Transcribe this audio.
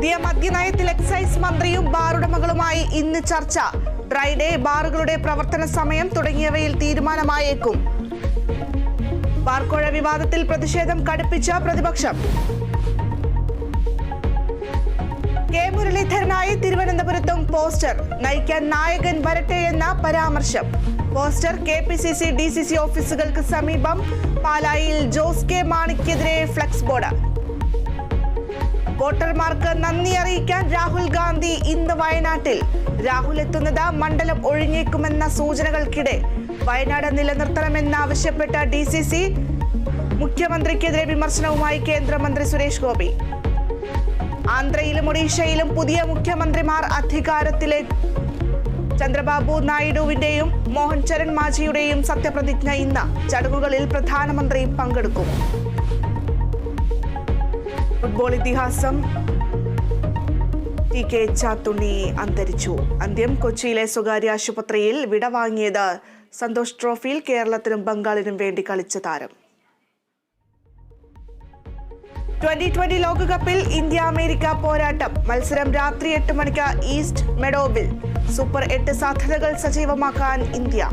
പുതിയ മദ്യനയത്തിൽ എക്സൈസ് മന്ത്രിയും ബാറുടമകളുമായി ഇന്ന് ചർച്ച. ഡ്രൈഡേ, ബാറുകളുടെ പ്രവർത്തന സമയം തുടങ്ങിയവയിൽ തീരുമാനമായേക്കും. ബാർക്കോഴ വിവാദത്തിൽ പ്രതിഷേധം കടുപ്പിച്ച പ്രതിപക്ഷം. കെ മുരളീധരനായി തിരുവനന്തപുരത്തും പോസ്റ്റർ. നയിക്കാൻ നായകൻ വരട്ടെ എന്ന പരാമർശം. പോസ്റ്റർ KPCC DCC ഓഫീസുകൾക്ക് സമീപം. പാലായിൽ ജോസ് കെ മാണിക്കെതിരെ ഫ്ലക്സ് ബോർഡ്. വോട്ടർമാർക്ക് നന്ദി അറിയിക്കാൻ രാഹുൽ ഗാന്ധി ഇന്ന് വയനാട്ടിൽ. രാഹുൽ എത്തുന്നത് മണ്ഡലം ഒഴിഞ്ഞേക്കുമെന്ന സൂചനകൾക്കിടെ വയനാട് നിലനിർത്തണമെന്നാവശ്യപ്പെട്ട DCC. മുഖ്യമന്ത്രിക്കെതിരെ വിമർശനവുമായി കേന്ദ്രമന്ത്രി സുരേഷ് ഗോപി. ആന്ധ്രയിലും ഒഡീഷയിലും പുതിയ മുഖ്യമന്ത്രിമാർ അധികാരത്തിലേക്ക്. ചന്ദ്രബാബു നായിഡുവിന്റെയും മോഹൻ ചരൺ മാജിയുടെയും സത്യപ്രതിജ്ഞ ഇന്ന്. ചടങ്ങുകളിൽ പ്രധാനമന്ത്രി പങ്കെടുക്കും. ഫുട്ബോൾ ഇതിഹാസം TK ചാത്തുണ്ണി അന്തരിച്ചു. അന്ത്യം. കൊച്ചിയിലെ സ്വകാര്യ ആശുപത്രിയിൽ വിടവാങ്ങിയത്. സന്തോഷ് ട്രോഫിയിൽ കേരളത്തിനും ബംഗാളിനും വേണ്ടി കളിച്ച താരം. 2020 ലോകകപ്പിൽ ഇന്ത്യ അമേരിക്ക പോരാട്ടം. മത്സരം രാത്രി 8 മണിക്ക് ഈസ്റ്റ് മെഡോവിൽ. സൂപ്പർ 8 സാധ്യതകൾ സജീവമാക്കാൻ ഇന്ത്യ.